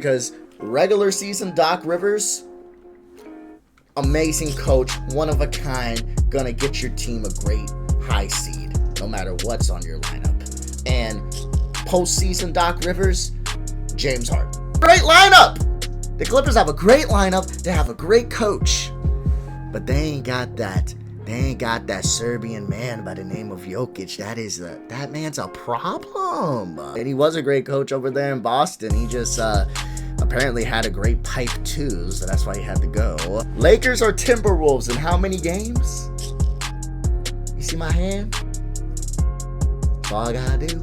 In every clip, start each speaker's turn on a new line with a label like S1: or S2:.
S1: Because regular season Doc Rivers, amazing coach, one of a kind, gonna get your team a great high seed, no matter what's on your lineup. And postseason Doc Rivers, James Harden. Great lineup! The Clippers have a great lineup, they have a great coach, but they ain't got that. They ain't got that Serbian man by the name of Jokic. That man's a problem. And he was a great coach over there in Boston. He just apparently had a great pipe too, so that's why he had to go. Lakers or Timberwolves in how many games? You see my hand? That's all I gotta do.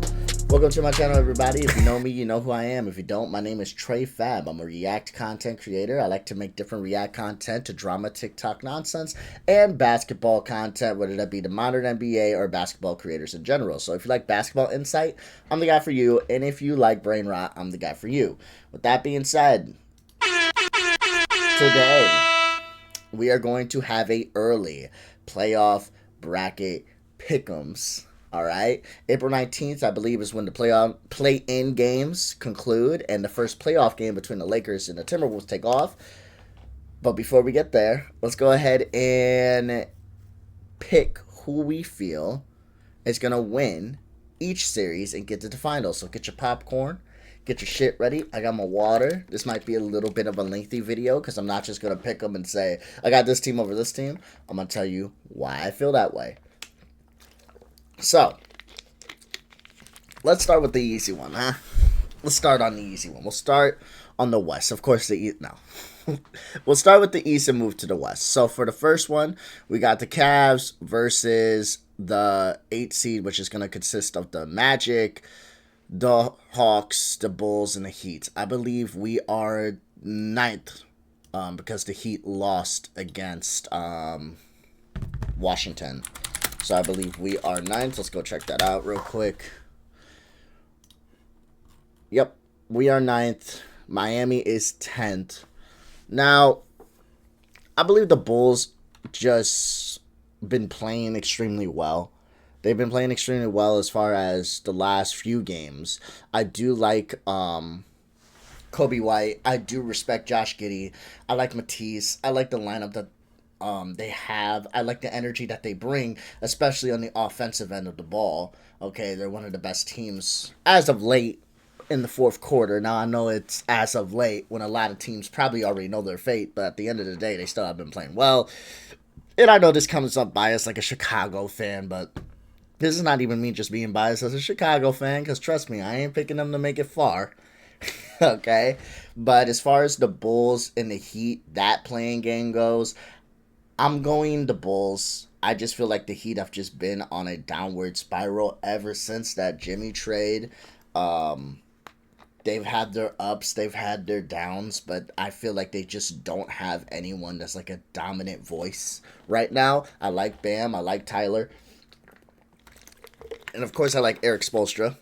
S1: Welcome to my channel, everybody. If you know me, you know who I am. If you don't, my name is Trey Fab. I'm a React content creator. I like to make different React content to drama, TikTok nonsense, and basketball content, whether that be the modern NBA or basketball creators in general. So if you like basketball insight, I'm the guy for you. And if you like brain rot, I'm the guy for you. With that being said, today we are going to have a early playoff bracket pick'ems. All right. April 19th, I believe, is when the play-in games conclude and the first playoff game between the Lakers and the Timberwolves take off. But before we get there, let's go ahead and pick who we feel is going to win each series and get to the finals. So get your popcorn, get your shit ready. I got my water. This might be a little bit of a lengthy video because I'm not just going to pick them and say, I got this team over this team. I'm going to tell you why I feel that way. So, let's start with the easy one, huh? Let's start on the easy one. We'll start on the West. Of course, we'll start with the East and move to the West. So, for the first one, we got the Cavs versus the 8th seed, which is going to consist of the Magic, the Hawks, the Bulls, and the Heat. I believe we are 9th because the Heat lost against Washington. So I believe we are 9th. Let's go check that out real quick. Yep, we are 9th. Miami is 10th. Now, I believe the Bulls just been playing extremely well. They've been playing extremely well as far as the last few games. I do like Kobe White. I do respect Josh Giddey. I like Matisse. I like the lineup that they have. I like the energy that they bring, especially on the offensive end of the ball. Okay, they're one of the best teams as of late in the fourth quarter. Now, I know it's as of late when a lot of teams probably already know their fate, but at the end of the day, they still have been playing well. And I know this comes up biased like a Chicago fan, but this is not even me just being biased as a Chicago fan, because trust me, I ain't picking them to make it far. Okay? But as far as the Bulls and the Heat, that playing game goes, I'm going the Bulls. I just feel like the Heat have just been on a downward spiral ever since that Jimmy trade. They've had their ups, they've had their downs, but I feel like they just don't have anyone that's like a dominant voice right now. I like Bam, I like Tyler, and of course I like Eric Spoelstra.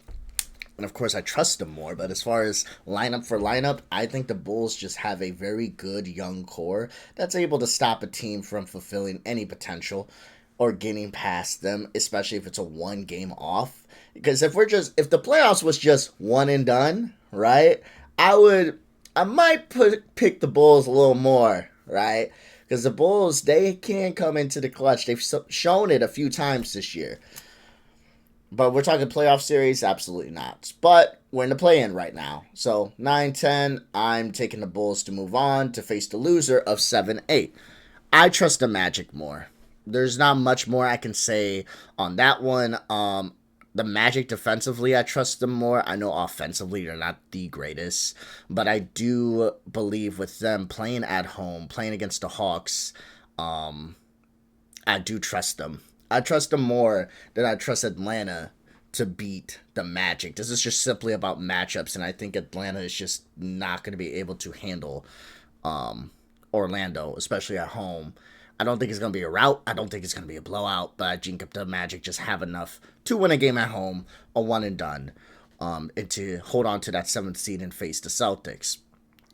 S1: And of course, I trust them more. But as far as lineup for lineup, I think the Bulls just have a very good young core that's able to stop a team from fulfilling any potential or getting past them, especially if it's a one game off. Because if the playoffs was just one and done, right? I might pick the Bulls a little more, right? Because the Bulls, they can come into the clutch. They've shown it a few times this year. But we're talking playoff series? Absolutely not. But we're in the play-in right now. So 9-10, I'm taking the Bulls to move on to face the loser of 7-8. I trust the Magic more. There's not much more I can say on that one. The Magic defensively, I trust them more. I know offensively they're not the greatest. But I do believe with them playing at home, playing against the Hawks, I do trust them. I trust them more than I trust Atlanta to beat the Magic. This is just simply about matchups, and I think Atlanta is just not going to be able to handle Orlando, especially at home. I don't think it's going to be a rout. I don't think it's going to be a blowout, but I think the Magic just have enough to win a game at home, a one and done, and to hold on to that 7th seed and face the Celtics.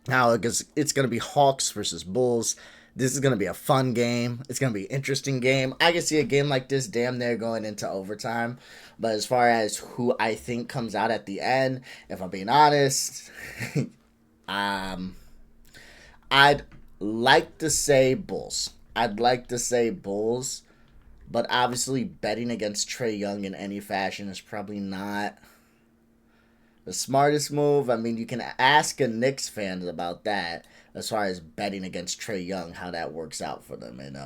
S1: Now, it's going to be Hawks versus Bulls. This is going to be a fun game. It's going to be an interesting game. I can see a game like this damn near going into overtime. But as far as who I think comes out at the end, if I'm being honest, Um, I'd like to say Bulls. I'd like to say Bulls, but obviously betting against Trae Young in any fashion is probably not the smartest move. I mean, you can ask a Knicks fan about that as far as betting against Trae Young, how that works out for them, and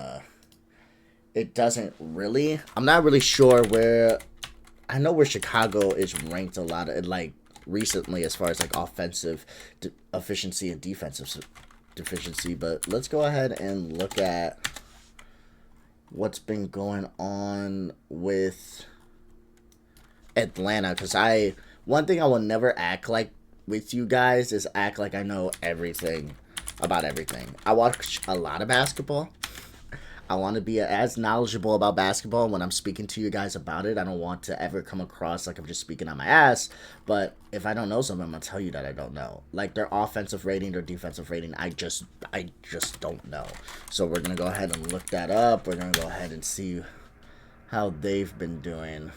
S1: it doesn't really. I'm not really sure where. I know where Chicago is ranked a lot of like recently as far as like offensive efficiency and defensive deficiency, but let's go ahead and look at what's been going on with Atlanta, because one thing I will never act like with you guys is act like I know everything about everything. I watch a lot of basketball. I want to be as knowledgeable about basketball when I'm speaking to you guys about it. I don't want to ever come across like I'm just speaking on my ass. But if I don't know something, I'm gonna tell you that I don't know. Like their offensive rating, their defensive rating, I just don't know. So we're gonna go ahead and look that up. We're gonna go ahead and see how they've been doing.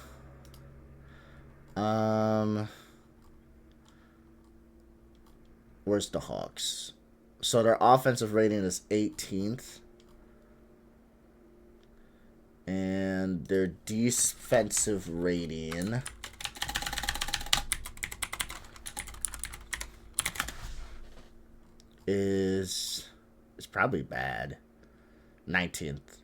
S1: Where's the Hawks? So their offensive rating is 18th. And their defensive rating is probably bad. 19th.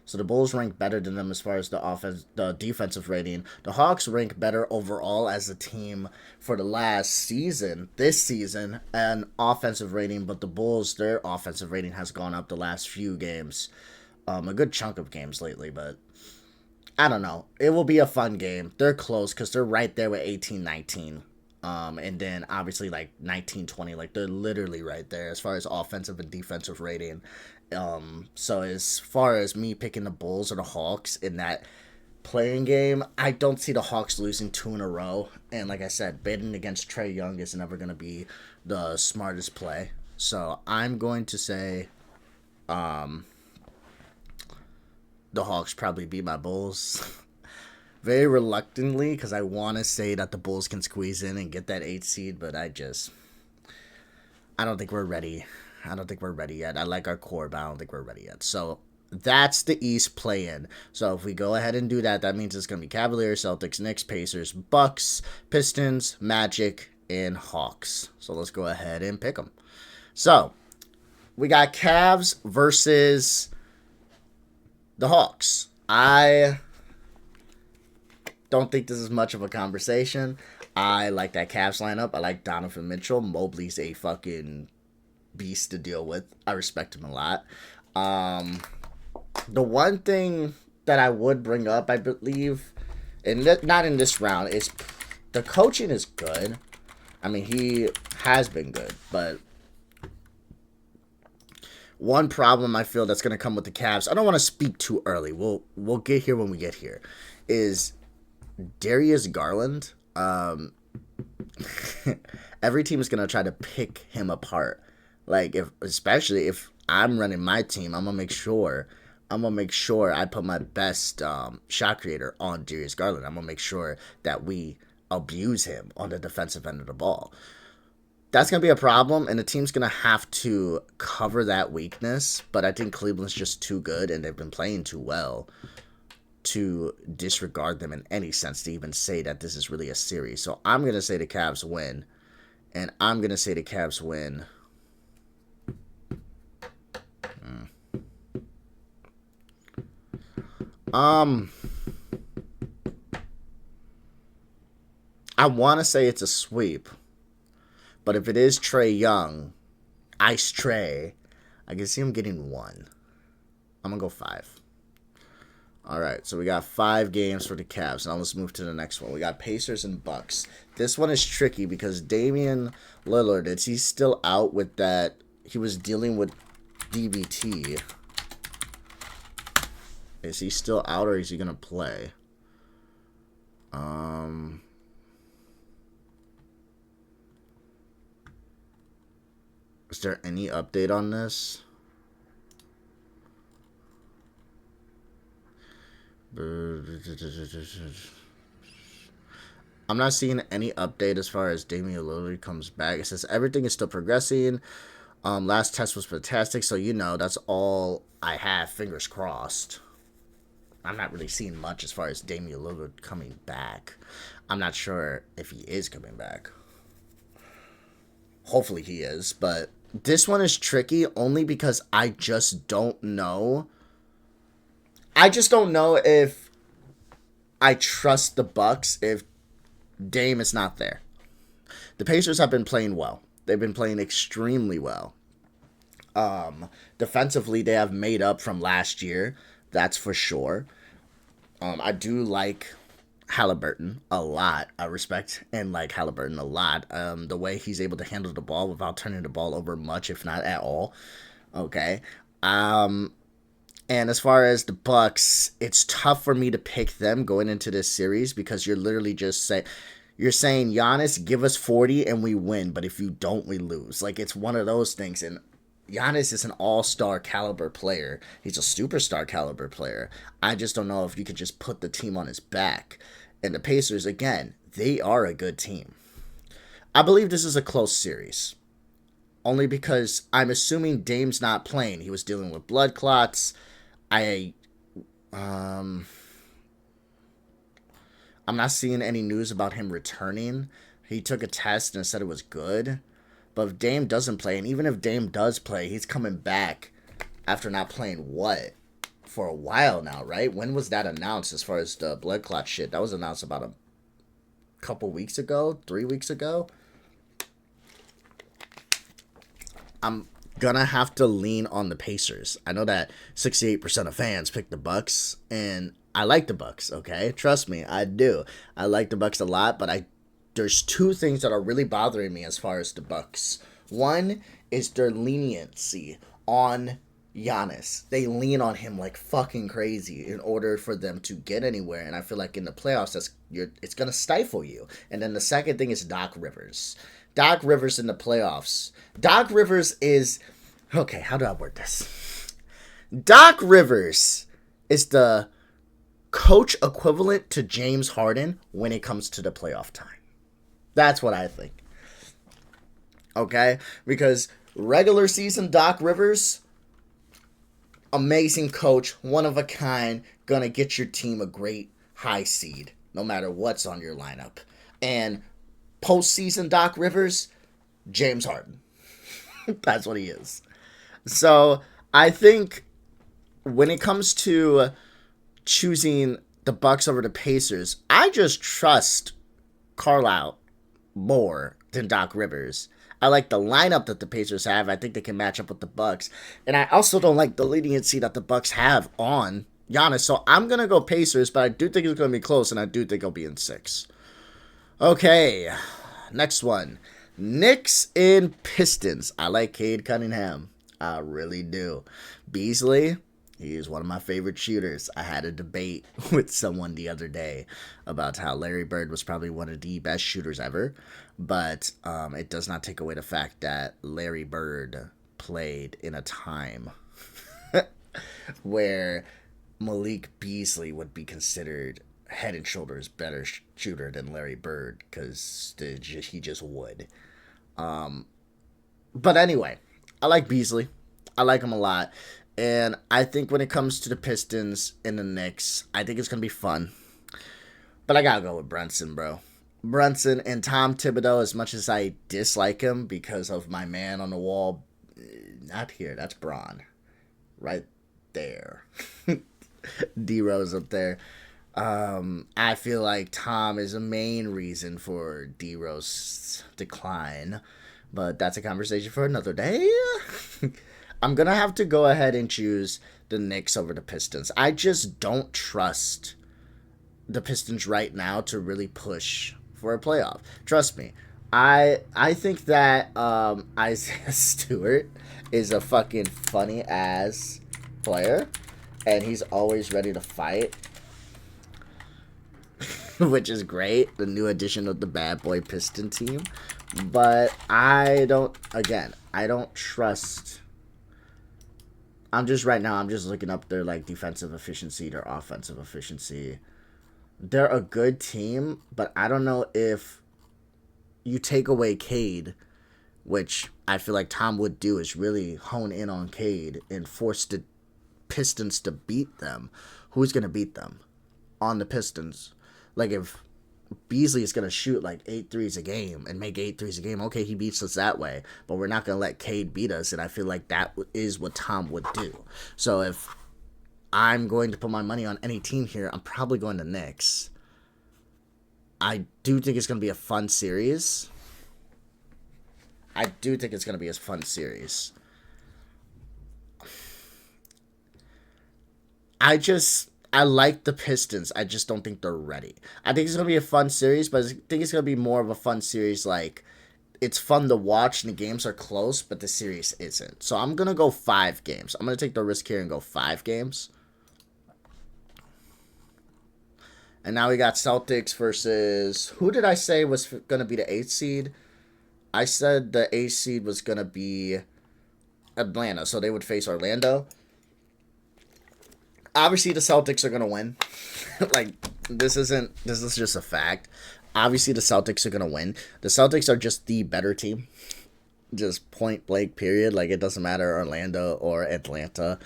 S1: So the Bulls rank better than them as far as the defensive rating. The Hawks rank better overall as a team for the last season, this season, and offensive rating. But the Bulls, their offensive rating has gone up the last few games. A good chunk of games lately, but I don't know. It will be a fun game. They're close because they're right there with 18-19. And then obviously like 19-20. Like they're literally right there as far as offensive and defensive rating. So as far as me picking the Bulls or the Hawks in that playing game, I don't see the Hawks losing 2 in a row. And like I said, betting against Trae Young is never going to be the smartest play. So I'm going to say the Hawks probably beat my Bulls. Very reluctantly, because I want to say that the Bulls can squeeze in and get that 8 seed, but I don't think we're ready. I don't think we're ready yet. I like our core, but I don't think we're ready yet. So that's the East play-in. So if we go ahead and do that, that means it's going to be Cavaliers, Celtics, Knicks, Pacers, Bucks, Pistons, Magic, and Hawks. So let's go ahead and pick them. So we got Cavs versus the Hawks. I don't think this is much of a conversation. I like that Cavs lineup. I like Donovan Mitchell. Mobley's a fucking beast to deal with. I respect him a lot. The one thing that I would bring up, I believe, and not in this round, is the coaching is good. I mean, he has been good, but one problem I feel that's going to come with the Cavs, I don't want to speak too early. We'll get here when we get here, is Darius Garland. Every team is going to try to pick him apart. Like, especially if I'm running my team, I'm gonna make sure I put my best shot creator on Darius Garland. I'm gonna make sure that we abuse him on the defensive end of the ball. That's gonna be a problem, and the team's gonna have to cover that weakness. But I think Cleveland's just too good, and they've been playing too well to disregard them in any sense to even say that this is really a series. So I'm gonna say the Cavs win, and I'm gonna say the Cavs win. I want to say it's a sweep, but if it is Trae Young, Ice Trae, I can see him getting 1. I'm gonna go 5. All right, so we got 5 games for the Cavs. Now let's move to the next one. We got Pacers and Bucks. This one is tricky because Damian Lillard, is he still out with that? He was dealing with DVT. Is he still out or is he gonna play? Is there any update on this? I'm not seeing any update as far as Damian Lillard comes back. It says everything is still progressing. Last test was fantastic, so that's all I have. Fingers crossed. I'm not really seeing much as far as Damian Lillard coming back. I'm not sure if he is coming back. Hopefully he is, but this one is tricky only because I just don't know. I just don't know if I trust the Bucks if Dame is not there. The Pacers have been playing well. They've been playing extremely well. Defensively, they have made up from last year. That's for sure. I do like Halliburton a lot. I respect and like Halliburton a lot. The way he's able to handle the ball without turning the ball over much, if not at all. Okay. And as far as the Bucks, it's tough for me to pick them going into this series because you're literally just saying Giannis, give us 40 and we win, but if you don't, we lose. Like, it's one of those things. And Giannis is an all-star caliber player. He's a superstar caliber player. I just don't know if you could just put the team on his back. And the Pacers, again, they are a good team. I believe this is a close series. Only because I'm assuming Dame's not playing. He was dealing with blood clots. I'm not seeing any news about him returning. He took a test and said it was good. But if Dame doesn't play, and even if Dame does play, he's coming back after not playing for a while now, right? When was that announced as far as the blood clot shit? That was announced about a couple weeks ago, 3 weeks ago. I'm gonna have to lean on the Pacers. I know that 68% of fans picked the Bucks, and I like the Bucks, okay? Trust me, I do. I like the Bucks a lot, but there's two things that are really bothering me as far as the Bucks. One is their leniency on Giannis. They lean on him like fucking crazy in order for them to get anywhere, and I feel like in the playoffs it's gonna stifle you. And then the second thing is Doc Rivers. Doc Rivers in the playoffs. Doc Rivers is okay. How do I word this? Doc Rivers is the coach equivalent to James Harden when it comes to the playoff time. That's what I think. Okay? Because regular season Doc Rivers, amazing coach, one of a kind, gonna get your team a great high seed, no matter what's on your lineup. And postseason Doc Rivers, James Harden. That's what he is. So I think when it comes to choosing the Bucks over the Pacers, I just trust Carlisle more than Doc Rivers. I like the lineup that the Pacers have. I think they can match up with the Bucks. And I also don't like the leniency that the Bucks have on Giannis. So I'm going to go Pacers, but I do think it's going to be close, and I do think it'll be in 6. Okay, next one. Knicks and Pistons. I like Cade Cunningham. I really do. Beasley, he is one of my favorite shooters. I had a debate with someone the other day about how Larry Bird was probably one of the best shooters ever, but it does not take away the fact that Larry Bird played in a time where Malik Beasley would be considered head and shoulders better shooter than Larry Bird because he just would. But anyway, I like Beasley. I like him a lot. And I think when it comes to the Pistons and the Knicks, I think it's going to be fun. But I got to go with Brunson, bro. Brunson and Tom Thibodeau, as much as I dislike him because of my man on the wall, not here, that's Braun. Right there. D-Rose up there. I feel like Tom is a main reason for D-Rose's decline. But that's a conversation for another day. I'm going to have to go ahead and choose the Knicks over the Pistons. I just don't trust the Pistons right now to really push for a playoff. Trust me. I think that Isaiah Stewart is a fucking funny-ass player. And he's always ready to fight. Which is great. The new addition of the bad boy Piston team. But I don't trust. I'm just looking up their like defensive efficiency, their offensive efficiency. they're a good team, but I don't know if you take away Cade, which I feel like Tom would do, is really hone in on Cade and force the Pistons to beat them. Who's going to beat them on the Pistons? Like, if Beasley is going to shoot like 8 threes a game and make 8 threes a game, okay, he beats us that way, but we're not going to let Cade beat us, and I feel like that is what Tom would do. So if I'm going to put my money on any team here, I'm probably going to Knicks. I do think it's going to be a fun series. I do think it's going to be a fun series. I like the Pistons. I just don't think they're ready. I think it's going to be a fun series, but I think it's going to be more of a fun series. Like, it's fun to watch and the games are close, but the series isn't. So I'm going to go 5 games. I'm going to take the risk here and go 5 games. And now we got Celtics versus, who did I say was going to be the 8th seed? I said the 8th seed was going to be Atlanta, so they would face Orlando. Obviously, the Celtics are going to win. Like, this is just a fact. Obviously, the Celtics are going to win. The Celtics are just the better team. Just point blank, period. Like, it doesn't matter Orlando or Atlanta.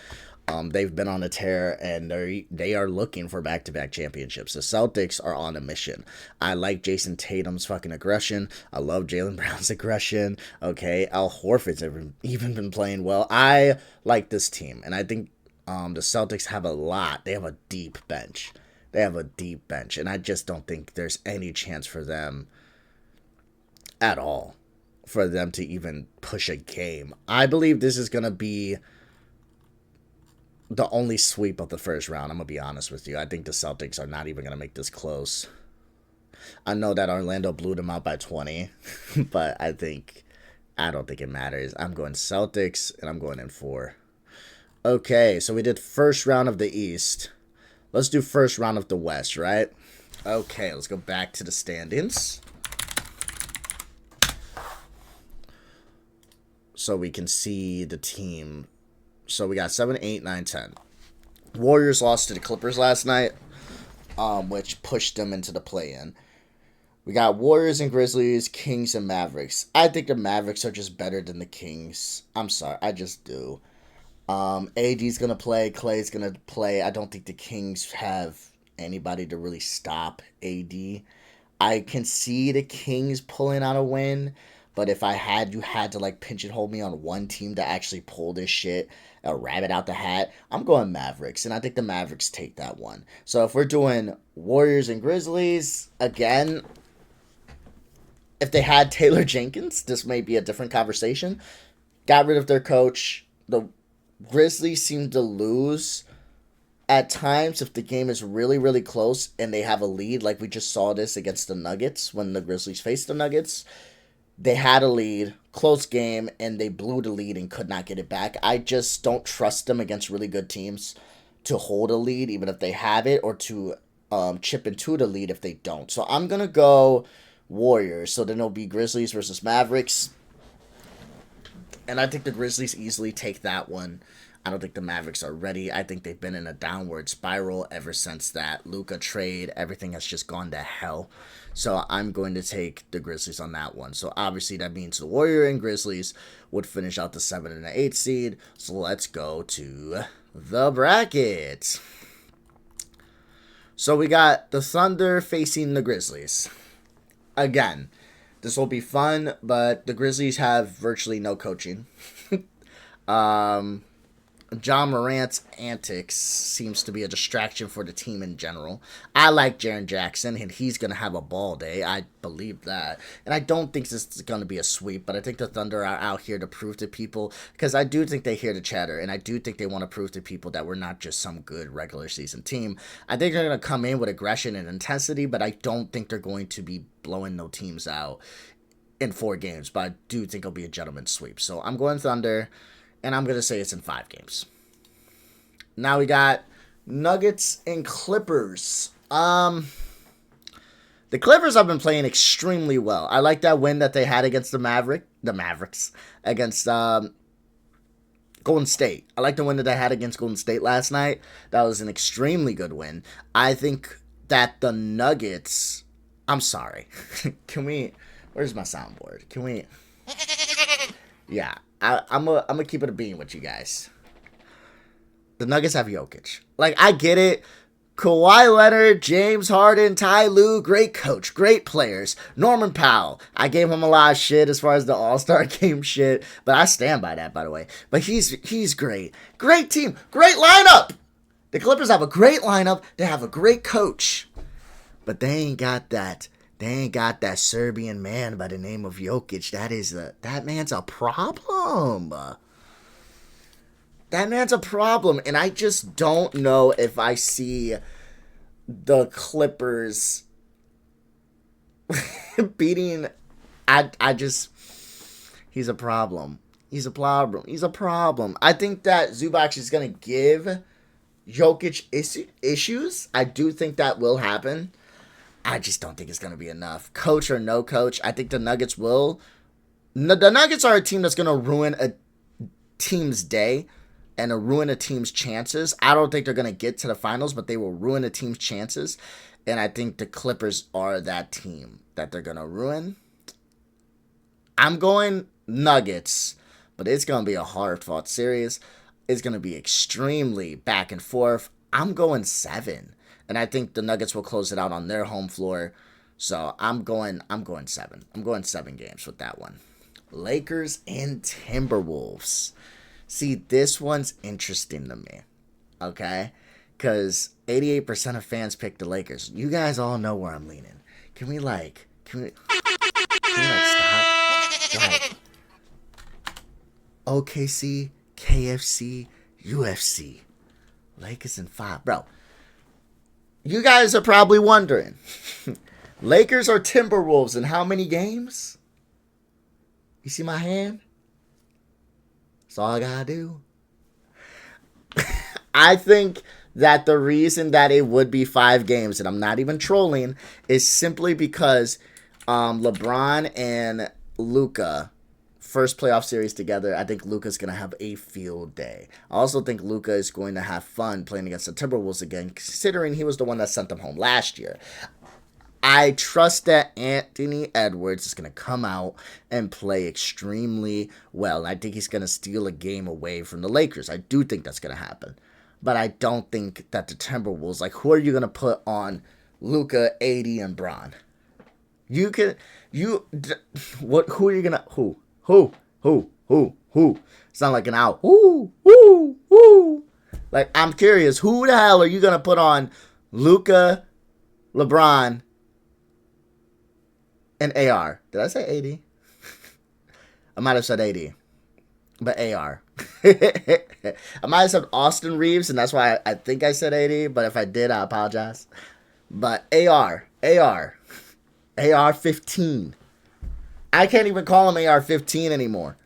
S1: They've been on a tear, and they are looking for back-to-back championships. The Celtics are on a mission. I like Jason Tatum's fucking aggression. I love Jaylen Brown's aggression. Okay, Al Horford's even been playing well. I like this team, and I think the Celtics have a lot. They have a deep bench. And I just don't think there's any chance for them at all for them to even push a game. I believe this is going to be the only sweep of the first round. I'm going to be honest with you. I think the Celtics are not even going to make this close. I know that Orlando blew them out by 20, but I don't think it matters. I'm going Celtics, and I'm going in 4. Okay, so we did first round of the East. Let's do first round of the West, right? Okay, let's go back to the standings. So we can see the team. So we got 7, 8, 9, 10. Warriors lost to the Clippers last night, which pushed them into the play-in. We got Warriors and Grizzlies, Kings and Mavericks. I think the Mavericks are just better than the Kings. I'm sorry, I just do. AD's going to play. Clay's going to play. I don't think the Kings have anybody to really stop AD. I can see the Kings pulling out a win, but if you had to like pinch and hold me on one team to actually pull this shit, a rabbit out the hat, I'm going Mavericks, and I think the Mavericks take that one. So if we're doing Warriors and Grizzlies, again, if they had Taylor Jenkins, this may be a different conversation. Got rid of their coach. The Grizzlies seem to lose at times if the game is really, really close and they have a lead, like we just saw this against the Nuggets when the Grizzlies faced the Nuggets. They had a lead, close game, and they blew the lead and could not get it back. I just don't trust them against really good teams to hold a lead, even if they have it, or to chip into the lead if they don't. So I'm going to go Warriors. So then it'll be Grizzlies versus Mavericks. And I think the Grizzlies easily take that one. I don't think the Mavericks are ready. I think they've been in a downward spiral ever since that Luka trade. Everything has just gone to hell. So I'm going to take the Grizzlies on that one. So obviously that means the Warriors and Grizzlies would finish out the 7 and the 8 seed. So let's go to the bracket. So we got the Thunder facing the Grizzlies. Again, this will be fun, but the Grizzlies have virtually no coaching. John Morant's antics seems to be a distraction for the team in general. I like Jaren Jackson, and he's going to have a ball day. I believe that. And I don't think this is going to be a sweep, but I think the Thunder are out here to prove to people, because I do think they hear the chatter, and I do think they want to prove to people that we're not just some good regular season team. I think they're going to come in with aggression and intensity, but I don't think they're going to be blowing no teams out in 4 games, but I do think it'll be a gentleman's sweep. So I'm going Thunder, and I'm going to say it's in 5 games. Now we got Nuggets and Clippers. The Clippers have been playing extremely well. I like that win that they had against the Mavericks, against Golden State. I like the win that they had against Golden State last night. That was an extremely good win. I think that the Nuggets. I'm sorry. Can we? Where's my soundboard? Can we? Yeah, I'm gonna keep it a bean with you guys. The Nuggets have Jokic. Like, I get it. Kawhi Leonard, James Harden, Ty Lue, great coach, great players. Norman Powell, I gave him a lot of shit as far as the All-Star game shit, but I stand by that, by the way. But he's great. Great team, great lineup. The Clippers have a great lineup. They have a great coach. But they ain't got that. They ain't got that Serbian man by the name of Jokic. That man's a problem. That man's a problem, and I just don't know if I see the Clippers beating. He's a problem. He's a problem. He's a problem. I think that Zubac is going to give Jokic issues. I do think that will happen. I just don't think it's going to be enough. Coach or no coach, I think the Nuggets will. The Nuggets are a team that's going to ruin a team's day and ruin a team's chances. I don't think they're going to get to the finals, but they will ruin a team's chances. And I think the Clippers are that team that they're going to ruin. I'm going Nuggets, but it's going to be a hard-fought series. It's going to be extremely back and forth. I'm going 7. And I think the Nuggets will close it out on their home floor. So I'm going 7. I'm going 7 games with that one. Lakers and Timberwolves. See, this one's interesting to me, okay? Because 88% of fans pick the Lakers. You guys all know where I'm leaning. Can we stop? Like, OKC, KFC, UFC. Lakers in 5. Bro, you guys are probably wondering, Lakers or Timberwolves in how many games? You see my hand? That's all I gotta do. I think that the reason that it would be 5 games, and I'm not even trolling, is simply because LeBron and Luka, first playoff series together, I think Luka's going to have a field day. I also think Luka is going to have fun playing against the Timberwolves again, considering he was the one that sent them home last year. I trust that Anthony Edwards is going to come out and play extremely well. I think he's going to steal a game away from the Lakers. I do think that's going to happen. But I don't think that the Timberwolves, like, who are you going to put on Luka, AD, and Bron? Who are you going to, who? Sound like an owl. Who. Like, I'm curious, who the hell are you going to put on Luka, LeBron, and AR? Did I say AD? I might have said AD. But AR. I might have said Austin Reeves, and that's why I think I said AD. But if I did, I apologize. But AR 15. I can't even call him AR 15 anymore.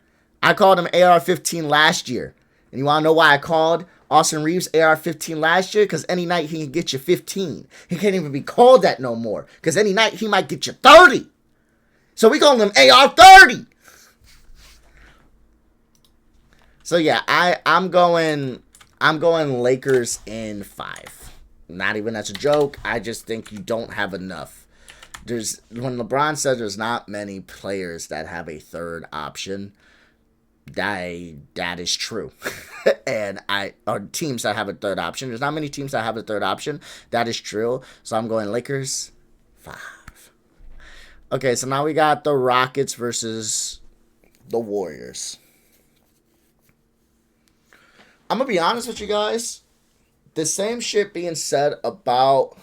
S1: I called him AR 15 last year. And you want to know why I called Austin Reeves AR 15 last year? Because any night he can get you 15. He can't even be called that no more. Because any night he might get you 30. So we call him AR 30. So yeah, I'm going Lakers in 5. Not even as a joke. I just think you don't have enough. When LeBron says there's not many players that have a third option, that is true. And or teams that have a third option. There's not many teams that have a third option. That is true. So I'm going Lakers 5. Okay, so now we got the Rockets versus the Warriors. I'm going to be honest with you guys. The same shit being said about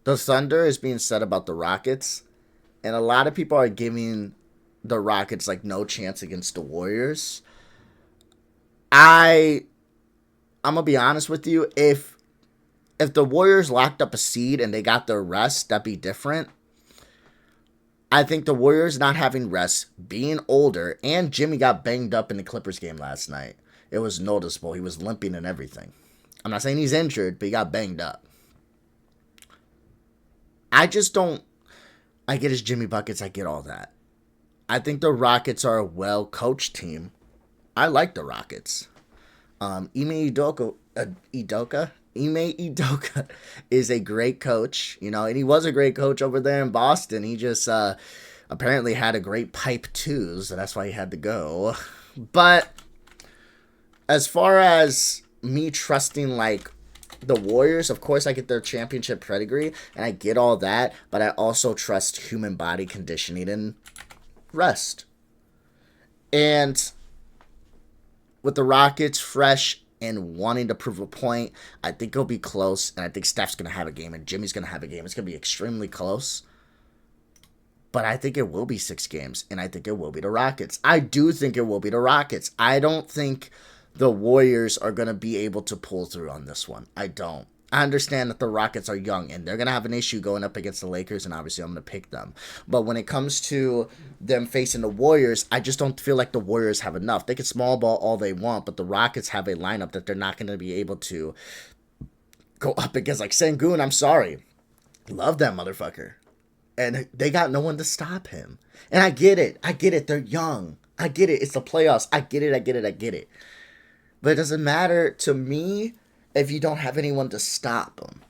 S1: the Thunder is being said about the Rockets. And a lot of people are giving the Rockets like no chance against the Warriors. I'm going to be honest with you. If the Warriors locked up a seed and they got their rest, that'd be different. I think the Warriors not having rest, being older, and Jimmy got banged up in the Clippers game last night. It was noticeable. He was limping and everything. I'm not saying he's injured, but he got banged up. I just don't... I get his Jimmy buckets. I get all that. I think the Rockets are a well-coached team. I like the Rockets. Ime Udoka is a great coach, you know, and he was a great coach over there in Boston. He just apparently had a great pipe too, so that's why he had to go. But as far as me trusting like the Warriors, of course I get their championship pedigree and I get all that, but I also trust human body conditioning and rest. And with the Rockets fresh and wanting to prove a point, I think it'll be close, and I think Steph's going to have a game and Jimmy's going to have a game. It's going to be extremely close. But I think it will be 6 games, and I think it will be the Rockets. I do think it will be the Rockets. I don't think the Warriors are going to be able to pull through on this one. I don't. I understand that the Rockets are young, and they're going to have an issue going up against the Lakers, and obviously I'm going to pick them. But when it comes to them facing the Warriors, I just don't feel like the Warriors have enough. They can small ball all they want, but the Rockets have a lineup that they're not going to be able to go up against. Like Sengun, I'm sorry. Love that motherfucker. And they got no one to stop him. And I get it. I get it. They're young. I get it. It's the playoffs. I get it. I get it. I get it. But it doesn't matter to me if you don't have anyone to stop them.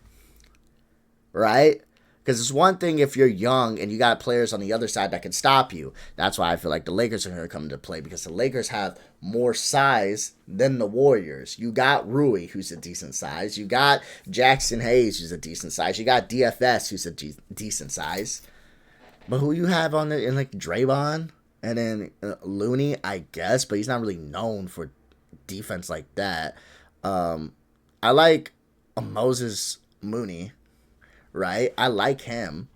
S1: Right? Because it's one thing if you're young and you got players on the other side that can stop you. That's why I feel like the Lakers are going to come into play. Because the Lakers have more size than the Warriors. You got Rui, who's a decent size. You got Jackson Hayes, who's a decent size. You got DFS, who's a decent size. But who you have on there in like Draymond and then Looney, I guess. But he's not really known for defense like that. I like Moses Mooney, right? I like him.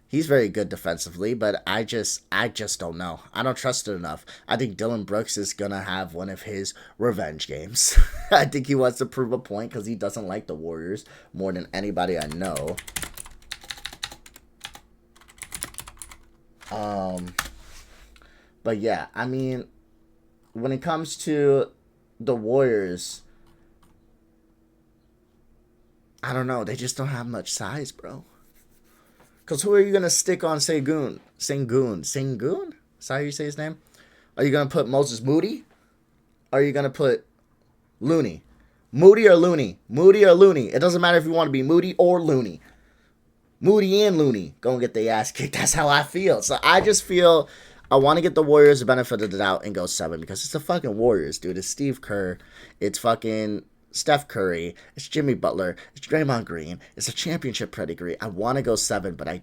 S1: He's very good defensively, but I just don't know. I don't trust it enough. I think Dylan Brooks is going to have one of his revenge games. I think he wants to prove a point because he doesn't like the Warriors more than anybody I know. But yeah, I mean, when it comes to the Warriors, I don't know. They just don't have much size, bro. Because who are you going to stick on Sengun? Is that how you say his name? Are you going to put Moses Moody? Are you going to put Looney? Moody or Looney? Moody or Looney? It doesn't matter if you want to be Moody or Looney. Moody and Looney going to get their ass kicked. That's how I feel. So I just feel I want to get the Warriors the benefit of the doubt and go 7 because it's the fucking Warriors, dude. It's Steve Kerr. It's fucking Steph Curry, it's Jimmy Butler, it's Draymond Green, it's a championship pedigree. I want to go 7, but I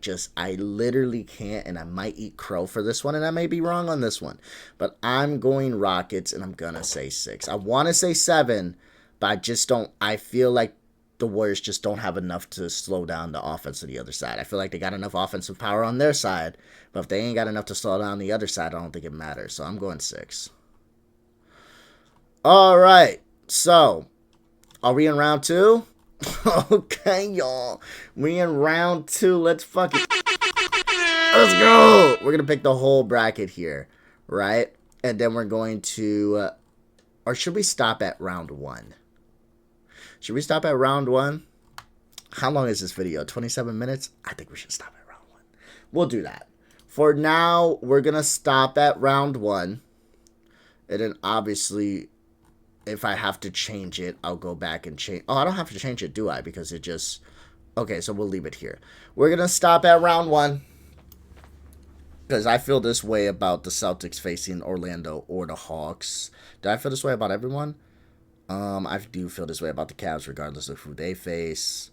S1: literally can't, and I might eat crow for this one, and I may be wrong on this one. But I'm going Rockets, and I'm going to say 6. I want to say 7, but I feel like the Warriors just don't have enough to slow down the offense on the other side. I feel like they got enough offensive power on their side, but if they ain't got enough to slow down the other side, I don't think it matters. So I'm going 6. All right, so are we in round 2? Okay, y'all. We in round 2. Let's fucking... Let's go! We're going to pick the whole bracket here, right? And then we're going to... or should we stop at round 1? Should we stop at round 1? How long is this video? 27 minutes? I think we should stop at round 1. We'll do that. For now, we're going to stop at round 1. And then obviously... if I have to change it, I'll go back and change. Oh, I don't have to change it, do I? Because it just... Okay, so we'll leave it here. We're going to stop at round 1. Because I feel this way about the Celtics facing Orlando or the Hawks. Do I feel this way about everyone? I do feel this way about the Cavs regardless of who they face.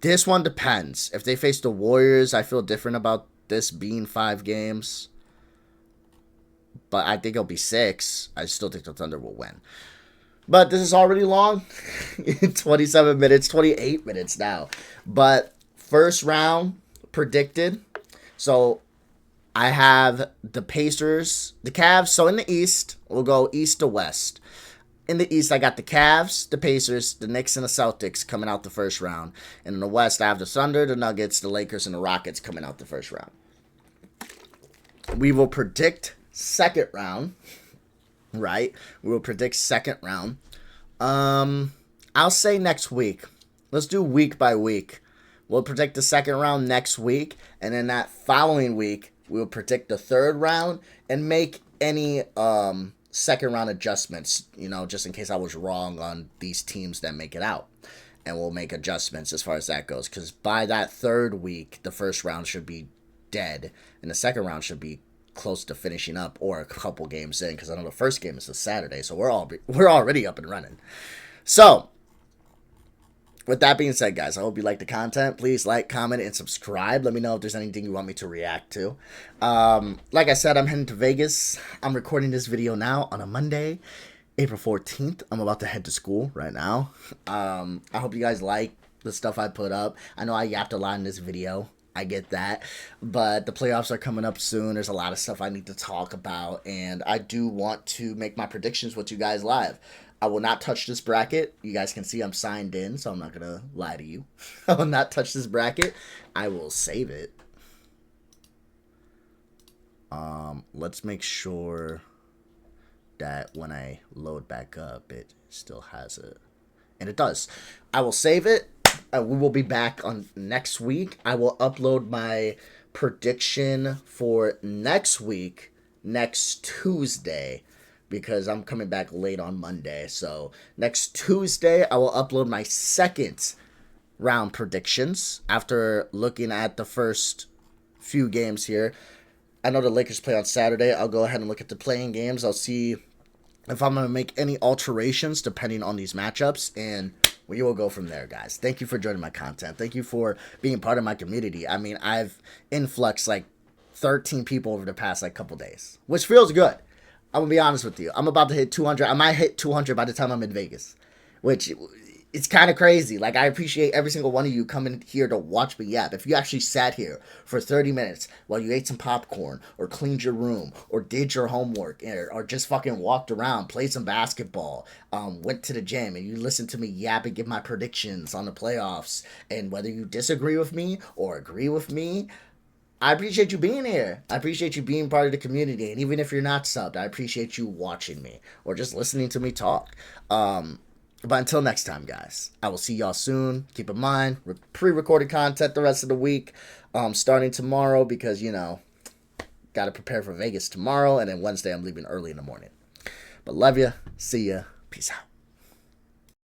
S1: This one depends. If they face the Warriors, I feel different about this being 5 games. But I think it'll be 6. I still think the Thunder will win. But this is already long. 27 minutes, 28 minutes now. But first round predicted. So I have the Pacers, the Cavs. So in the East, we'll go East to West. In the East, I got the Cavs, the Pacers, the Knicks, and the Celtics coming out the first round. And in the West, I have the Thunder, the Nuggets, the Lakers, and the Rockets coming out the first round. We will predict second round, right? We will predict second round. I'll say next week. Let's do week by week. We'll predict the second round next week, and then that following week, we'll predict the third round and make any second round adjustments, just in case I was wrong on these teams that make it out. And we'll make adjustments as far as that goes. Because by that third week, the first round should be dead. And the second round should be close to finishing up or a couple games in. Because I know the first game is a Saturday. So we're already up and running. So, with that being said, guys, I hope you like the content. Please like, comment, and subscribe. Let me know if there's anything you want me to react to. Like I said, I'm heading to Vegas. I'm recording this video now on a Monday, April 14th. I'm about to head to school right now. I hope you guys like the stuff I put up. I know I yapped a lot in this video. I get that. But the playoffs are coming up soon. There's a lot of stuff I need to talk about. And I do want to make my predictions with you guys live. I will not touch this bracket. You guys can see I'm signed in, so I'm not going to lie to you. I will not touch this bracket. I will save it. Let's make sure that when I load back up, it still has it. And it does. I will save it. We will be back on next week. I will upload my prediction for next week, next Tuesday, because I'm coming back late on Monday. So next Tuesday, I will upload my second round predictions after looking at the first few games here. I know the Lakers play on Saturday. I'll go ahead and look at the playing games. I'll see if I'm going to make any alterations depending on these matchups, and we will go from there, guys. Thank you for joining my content. Thank you for being part of my community. I mean, I've influxed like 13 people over the past couple days, which feels good. I'm going to be honest with you. I'm about to hit 200. I might hit 200 by the time I'm in Vegas, which it's kind of crazy. Like, I appreciate every single one of you coming here to watch me yap. If you actually sat here for 30 minutes while you ate some popcorn or cleaned your room or did your homework or just fucking walked around, played some basketball, went to the gym, and you listened to me yap and give my predictions on the playoffs, and whether you disagree with me or agree with me, I appreciate you being here. I appreciate you being part of the community. And even if you're not subbed, I appreciate you watching me or just listening to me talk. But until next time, guys, I will see y'all soon. Keep in mind, pre-recorded content the rest of the week, starting tomorrow because, got to prepare for Vegas tomorrow. And then Wednesday, I'm leaving early in the morning. But love ya. See ya. Peace out.